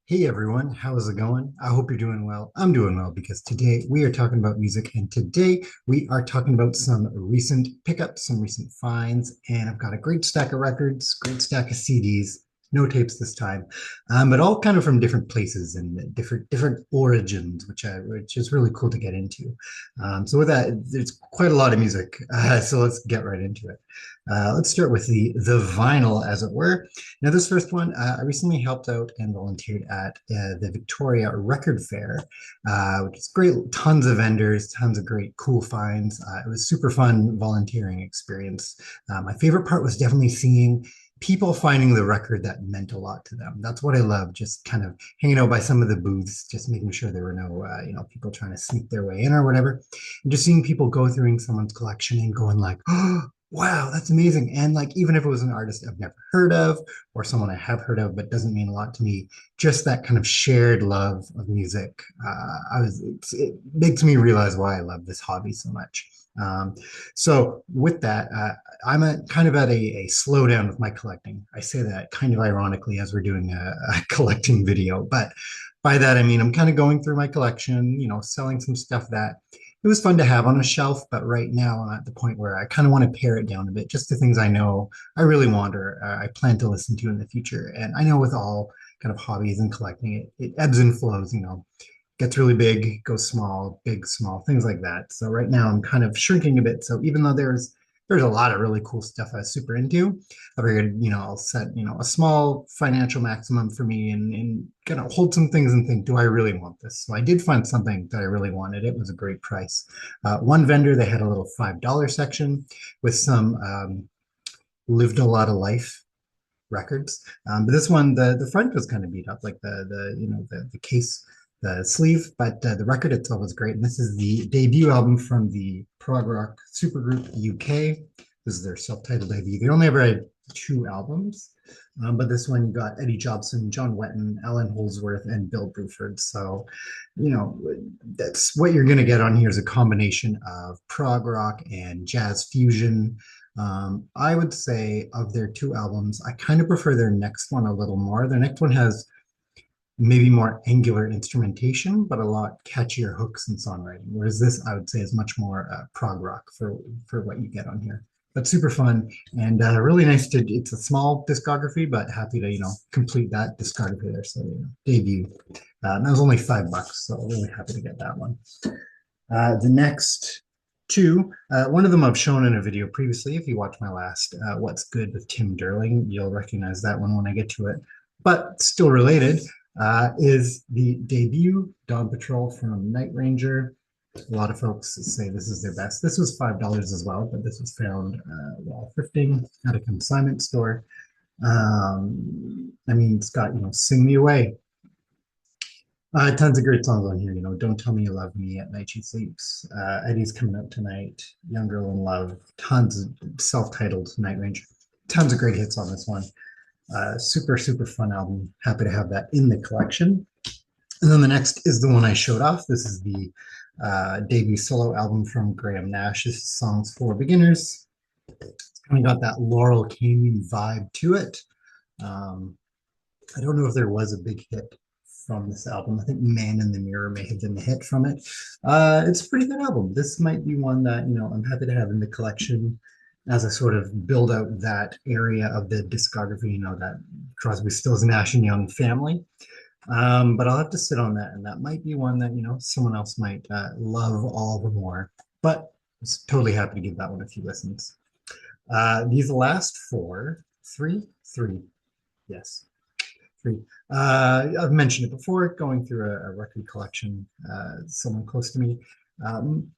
Hey everyone, how's it going? I hope you're doing well. I'm doing well because today we are talking about music, and today we are talking about some recent pickups, some recent finds, and I've got a great stack of records, great stack of CDs, no tapes this time, but all kind of from different places and different origins, which is really cool to get into. So with that, there's quite a lot of music, so let's get right into it. Let's start with the vinyl, as it were. Now, this first one, I recently helped out and volunteered at the Victoria Record Fair, which is great. Tons of vendors, tons of great cool finds. It was super fun volunteering experience. My favorite part was definitely seeing people finding the record that meant a lot to them. That's what I love. Just kind of hanging out by some of the booths, just making sure there were no, people trying to sneak their way in or whatever, and just seeing people go through someone's collection and going like, oh, wow, that's amazing. And like, even if it was an artist I've never heard of or someone I have heard of but doesn't mean a lot to me, just that kind of shared love of music, it makes me realize why I love this hobby so much. Um, so with that, I'm kind of at a slowdown with my collecting. I say that kind of ironically as we're doing a collecting video, but by that I mean I'm kind of going through my collection, selling some stuff that it was fun to have on a shelf, but right now I'm at the point where I kind of want to pare it down a bit, just to things I know I really want or I plan to listen to in the future. And I know with all kind of hobbies and collecting, it ebbs and flows, gets really big, goes small, big, small, things like that. So right now I'm kind of shrinking a bit. So even though there's a lot of really cool stuff I was super into, I figured, I'll set, a small financial maximum for me and kind of hold some things and think, do I really want this? So I did find something that I really wanted. It was a great price. One vendor, they had a little $5 section with some lived a lot of life records. But this one, the front was kind of beat up, like the case, the sleeve, but the record itself was great. And this is the debut album from the prog rock supergroup UK. This is their self-titled debut. They only ever had two albums, but this one you got Eddie Jobson, John Wetton, Alan Holdsworth, and Bill Bruford. So, you know, that's what you're going to get on here is a combination of prog rock and jazz fusion. I would say of their two albums, I kind of prefer their next one a little more. Their next one has maybe more angular instrumentation, but a lot catchier hooks and songwriting. Whereas this, I would say, is much more prog rock for what you get on here. But super fun and really nice to. It's a small discography, but happy to complete that discography there. So debut. That was only $5, so really happy to get that one. The next two, one of them I've shown in a video previously. If you watch my last What's Good with Tim Derling, you'll recognize that one when I get to it. But still related is the debut Dawn Patrol from Night Ranger. A lot of folks say this is their best. This was $5 as well, but this was found while thrifting at a consignment store. I mean, it's got, Sing Me Away, tons of great songs on here. Don't Tell Me You Love Me, At Night She Sleeps, Eddie's Coming Out Tonight, Young Girl in Love, tons of self-titled Night Range, tons of great hits on this one. Super, super fun album. Happy to have that in the collection. And then the next is the one I showed off. This is the debut solo album from Graham Nash. This is Songs for Beginners. It's kind of got that Laurel Canyon vibe to it. I don't know if there was a big hit from this album. I think Man in the Mirror may have been the hit from it. It's a pretty good album. This might be one that, I'm happy to have in the collection as I sort of build out that area of the discography, that Crosby, Stills, Nash and Young family. But I'll have to sit on that, and that might be one that, someone else might love all the more. But I was totally happy to give that one a few listens. These last three, yes, three. I've mentioned it before, going through a record collection, someone close to me.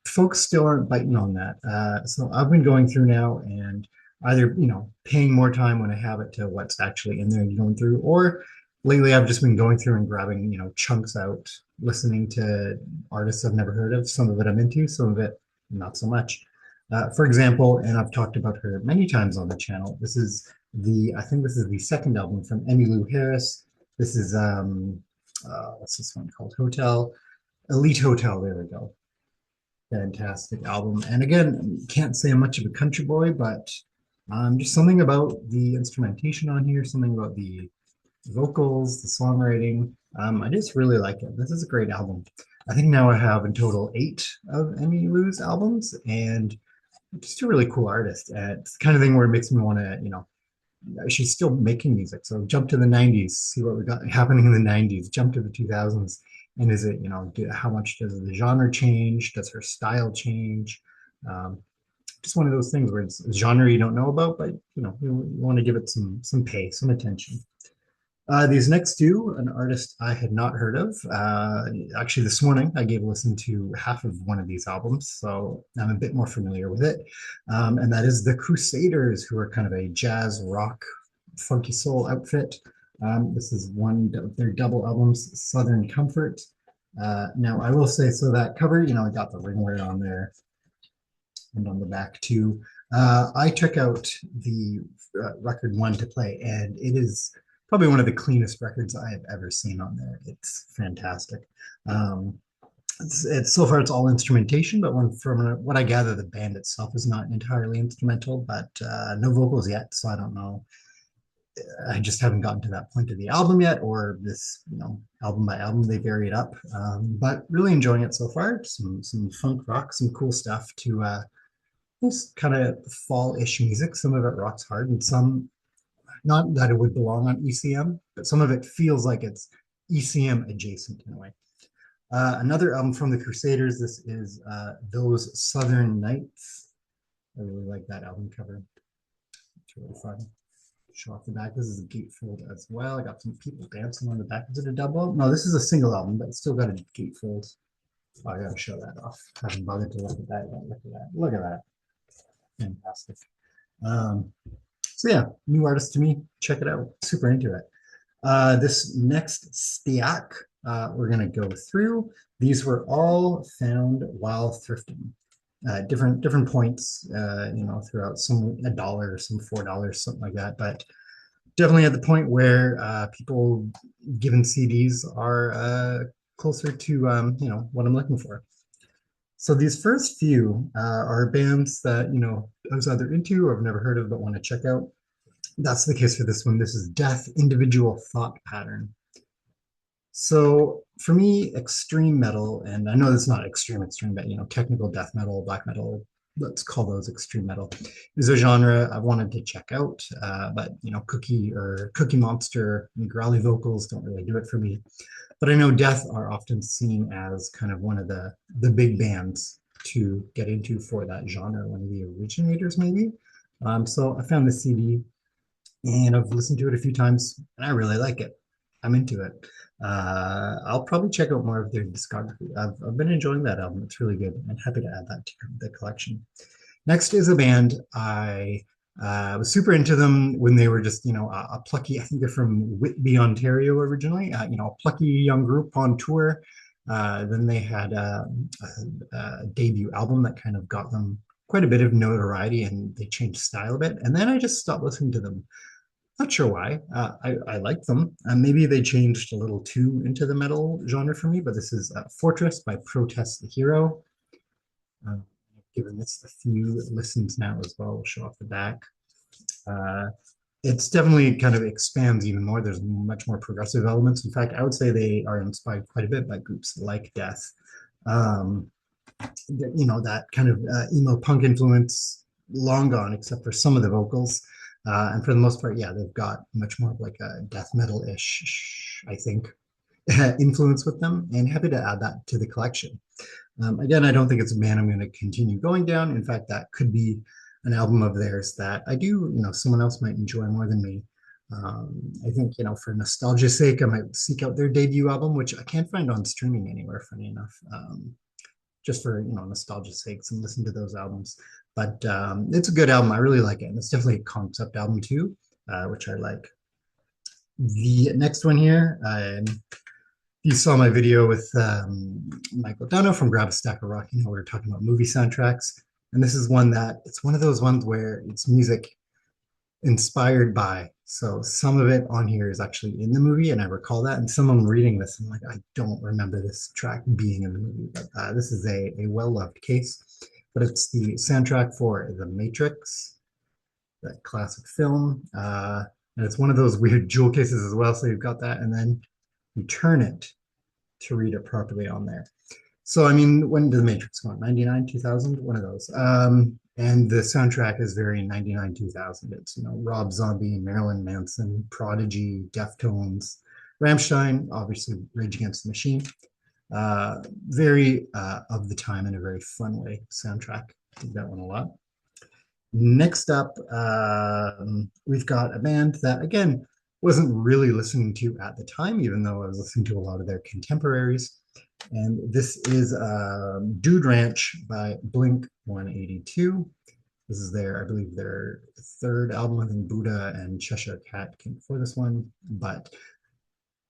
Folks still aren't biting on that. So I've been going through now and either, paying more time when I have it to what's actually in there and going through, or lately I've just been going through and grabbing, chunks out, listening to artists I've never heard of. Some of it I'm into, some of it not so much. For example, and I've talked about her many times on the channel, I think this is the second album from Emmylou Harris. This is, what's this one called? Elite Hotel, there we go. Fantastic album. And again, can't say I'm much of a country boy, but just something about the instrumentation on here, something about the vocals, the songwriting. I just really like it. This is a great album. I think now I have in total 8 of Emmylou's albums, and just a really cool artist. It's the kind of thing where it makes me want to, she's still making music. So jump to the 90s, see what we got happening in the 90s, jump to the 2000s. And is it, how much does the genre change? Does her style change? Um, just one of those things where it's a genre you don't know about, but you want to give it some pay, some attention. These next two, an artist I had not heard of. Actually, this morning I gave a listen to half of one of these albums, so I'm a bit more familiar with it. And that is the Crusaders, who are kind of a jazz rock, funky soul outfit. This is one of their double albums, Southern Comfort. Now, I will say, so that cover, I got the ringwear on there and on the back too. I took out the record one to play, and it is probably one of the cleanest records I have ever seen on there. It's fantastic. Um, it's so far it's all instrumentation, but from what I gather, the band itself is not entirely instrumental, but no vocals yet, so I don't know. I just haven't gotten to that point of the album yet, or this, album by album, they vary it up. But really enjoying it so far. Some funk rock, some cool stuff to this kind of fall-ish music. Some of it rocks hard, and some not that it would belong on ECM, but some of it feels like it's ECM adjacent in a way. Another album from the Crusaders. This is Those Southern Nights. I really like that album cover. It's really fun. Show off the back. This is a gatefold as well. I got some people dancing on the back. Is it a double? No, this is a single album, but it's still got a gatefold. Oh, I gotta show that off. I haven't bothered to look at that yet. Look at that. Look at that. Fantastic. Um, so yeah, new artist to me. Check it out. Super into it. This next stack we're gonna go through. These were all found while thrifting. Different points, throughout, some $1, some $4, something like that. But definitely at the point where people given CDs are closer to what I'm looking for. So these first few are bands that I was either into or I've never heard of but want to check out. That's the case for this one. This is Death Individual Thought Pattern. So for me, extreme metal, and I know it's not extreme, but technical death metal, black metal, let's call those extreme metal, is a genre I wanted to check out. But Cookie Monster and growly vocals don't really do it for me. But I know Death are often seen as kind of one of the big bands to get into for that genre, one of the originators maybe. So I found the CD and I've listened to it a few times and I really like it. I'm into it. I'll probably check out more of their discography. I've been enjoying that album. It's really good. I'm happy to add that to the collection. Next is a band I was super into them when they were just, a plucky, I think they're from Whitby, Ontario originally, a plucky young group on tour. Then they had a debut album that kind of got them quite a bit of notoriety and they changed style a bit. And then I just stopped listening to them. Not sure why. I like them. Maybe they changed a little too into the metal genre for me, but this is Fortress by Protest the Hero. I've given this a few listens now as well. We'll show off the back. It's definitely kind of expands even more. There's much more progressive elements. In fact, I would say they are inspired quite a bit by groups like Death. That kind of emo punk influence, long gone, except for some of the vocals. And for the most part, yeah, they've got much more of like a death metal-ish, I think, influence with them, and happy to add that to the collection. Again, I don't think it's a band I'm going to continue going down. In fact, that could be an album of theirs that I do, someone else might enjoy more than me. I think, for nostalgia's sake, I might seek out their debut album, which I can't find on streaming anywhere, funny enough. Just for, nostalgia's sake, and listen to those albums. But it's a good album. I really like it. And it's definitely a concept album too, which I like. The next one here, you saw my video with Michael Dono from Grab a Stack of Rock. We were talking about movie soundtracks. And this is one that, it's one of those ones where it's music inspired by. So some of it on here is actually in the movie, and I recall that. And some of them reading this, I'm like, I don't remember this track being in the movie. But this is a well-loved case. But it's the soundtrack for The Matrix, that classic film. And it's one of those weird jewel cases as well. So you've got that, and then you turn it to read it properly on there. So, I mean, when did The Matrix come out? 99, 2000, one of those. And the soundtrack is very 99, 2000. It's, Rob Zombie, Marilyn Manson, Prodigy, Deftones, Rammstein, obviously Rage Against the Machine. Very of the time in a very fun way soundtrack. I think that one a lot. Next up, we've got a band that, again, wasn't really listening to at the time, even though I was listening to a lot of their contemporaries. And this is Dude Ranch by Blink 182. This is their, I believe, their third album. I think Buddha and Cheshire Cat came before this one. But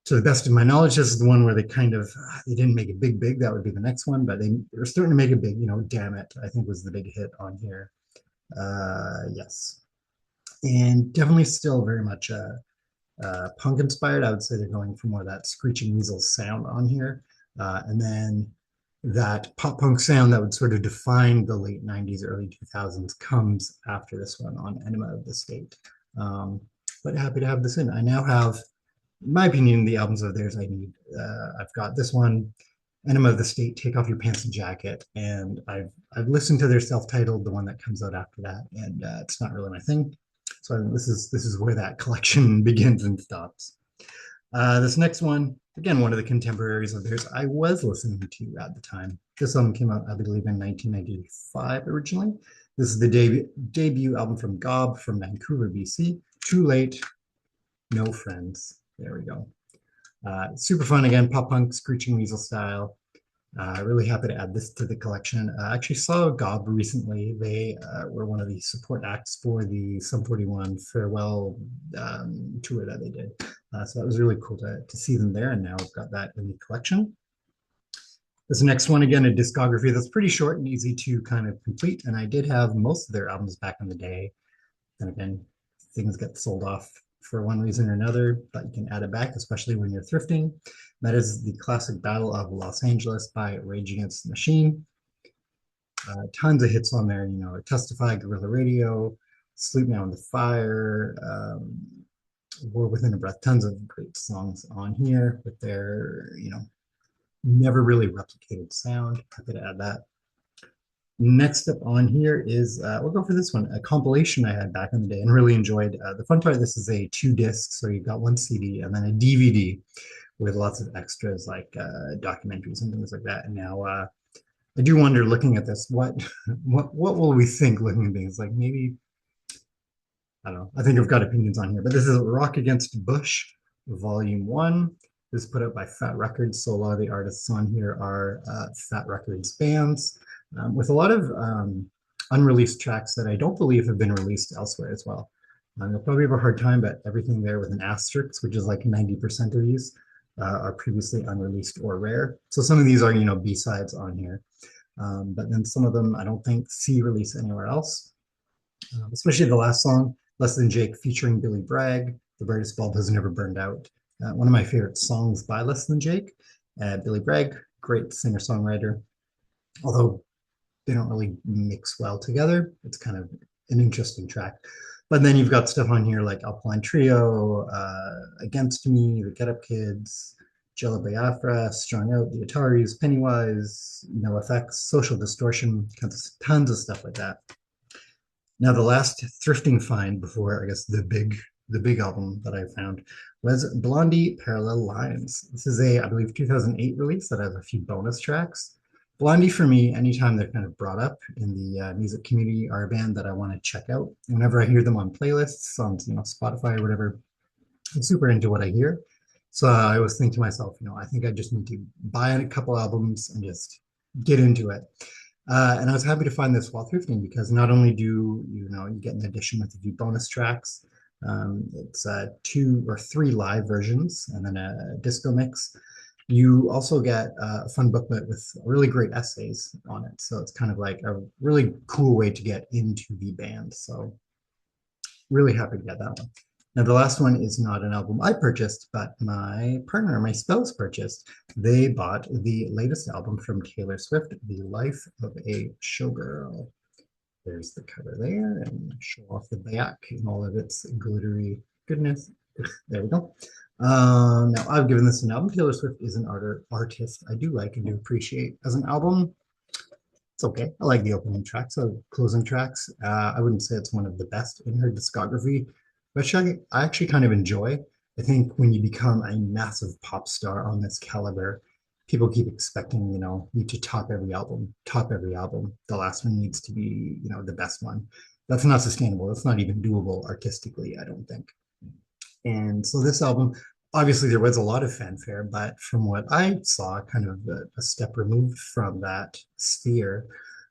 to the best of my knowledge, this is the one where they kind of, they didn't make it big. That would be the next one. But they were starting to make it big. Damn It, I think was the big hit on here. Yes. And definitely still very much punk inspired. I would say they're going for more of that Screeching Weasel sound on here. And then that pop punk sound that would sort of define the late 90s, early 2000s comes after this one on Enema of the State. But happy to have this in. I now have, in my opinion, the albums of theirs I need. I've got this one, Enema of the State, Take Off Your Pants and Jacket, and I've listened to their self-titled, the one that comes out after that, and it's not really my thing. So this is where that collection begins and stops. This next one, again, one of the contemporaries of theirs I was listening to at the time. This album came out, I believe, in 1995 originally. This is the debut album from Gob from Vancouver, BC. Too Late, No Friends. There we go. Super fun, again, pop punk, Screeching Weasel style. Really happy to add this to the collection. I actually saw Gob recently. They were one of the support acts for the Sum 41 farewell tour that they did. So that was really cool to see them there, and now I've got that in the collection. This next one, again, a discography that's pretty short and easy to kind of complete, and I did have most of their albums back in the day. And again, things get sold off for one reason or another, but you can add it back, especially when you're thrifting. That is the classic Battle of Los Angeles by Rage Against the Machine. Tons of hits on there, Testify, Guerrilla Radio, Sleep Now in the Fire, War Within a Breath, tons of great songs on here with their, never really replicated sound. Happy to add that. Next up on here is, we'll go for this one, a compilation I had back in the day and really enjoyed. The fun part of this is a 2-disc, so you've got one CD and then a DVD with lots of extras like documentaries and things like that. And now I do wonder, looking at this, what will we think looking at things? Like maybe, I don't know, I think I've got opinions on here, but this is Rock Against Bush, Volume 1. This is put out by Fat Records, so a lot of the artists on here are Fat Records bands, with a lot of unreleased tracks that I don't believe have been released elsewhere as well. You'll probably have a hard time, but everything there with an asterisk, which is like 90% of these, are previously unreleased or rare. So some of these are, B-sides on here. But then some of them I don't think see release anywhere else, especially the last song, Less Than Jake, featuring Billy Bragg, The Brightest Bulb Has Never Burned Out. One of my favorite songs by Less Than Jake. Billy Bragg, great singer-songwriter. Although they don't really mix well together, it's kind of an interesting track. But then you've got stuff on here like Alkaline Trio, Against Me, The Get Up Kids, Jello Biafra, Strung Out, The Ataris, Pennywise, NoFX, Social Distortion, tons of stuff like that. Now, the last thrifting find before, I guess, the big album that I found was Blondie Parallel Lines. This is a, I believe, 2008 release that has a few bonus tracks. Blondie, for me, anytime they're kind of brought up in the music community, are a band that I want to check out. Whenever I hear them on playlists, on Spotify or whatever, I'm super into what I hear. So I always think to myself, I think I just need to buy a couple albums and just get into it. And I was happy to find this while thrifting, because not only do you get an edition with a few bonus tracks, it's 2 or 3 live versions and then a disco mix. You also get a fun booklet with really great essays on it. So it's kind of like a really cool way to get into the band. So really happy to get that one. Now, the last one is not an album I purchased, but my partner, my spouse, purchased. They bought the latest album from Taylor Swift, The Life of a Showgirl. There's the cover there, and show off the back in all of its glittery Goodness. There we go. Now I've given this an album. Taylor Swift is an artist I do like and do appreciate. As an album, it's okay. I like the opening tracks, so closing tracks. I wouldn't say it's one of the best in her discography, but I actually kind of enjoy. I think when you become a massive pop star on this caliber, people keep expecting, you to top every album, top every album. The last one needs to be, the best one. That's not sustainable. That's not even doable artistically, I don't think. And so this album, obviously, there was a lot of fanfare, but from what I saw, kind of a step removed from that sphere,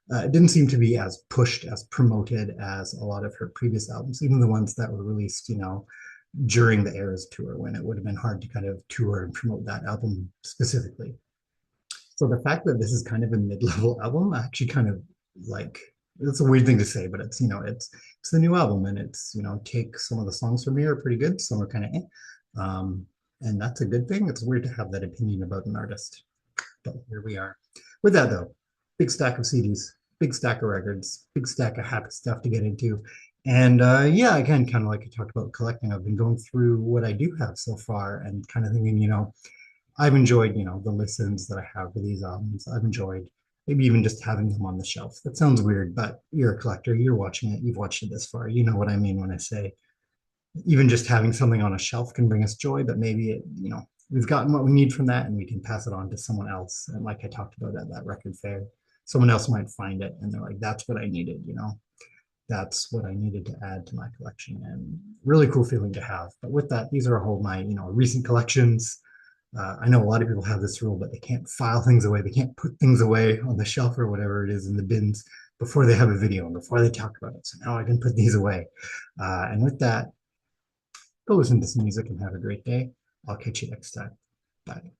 it didn't seem to be as pushed, as promoted as a lot of her previous albums, even the ones that were released, during the Eras tour when it would have been hard to kind of tour and promote that album specifically. So the fact that this is kind of a mid-level album, I actually kind of like. It's a weird thing to say, but it's the new album, and it's take some of the songs from here are pretty good, some are kind of and that's a good thing. It's weird to have that opinion about an artist, but here we are. With that though, big stack of CDs, big stack of records, big stack of happy stuff to get into, and yeah, again, kind of like I talked about collecting. I've been going through what I do have so far, and kind of thinking, I've enjoyed, the listens that I have for these albums. I've enjoyed maybe even just having them on the shelf. That sounds weird, but you're a collector, you're watching it, you've watched it this far. You know what I mean when I say even just having something on a shelf can bring us joy, but maybe we've gotten what we need from that and we can pass it on to someone else. And like I talked about at that record fair, someone else might find it and they're like, that's what I needed, that's what I needed to add to my collection, and really cool feeling to have. But with that, these are all my, recent collections. I know a lot of people have this rule, but they can't file things away. They can't put things away on the shelf or whatever it is in the bins before they have a video and before they talk about it. So now I can put these away. And with that, go listen to some music and have a great day. I'll catch you next time. Bye.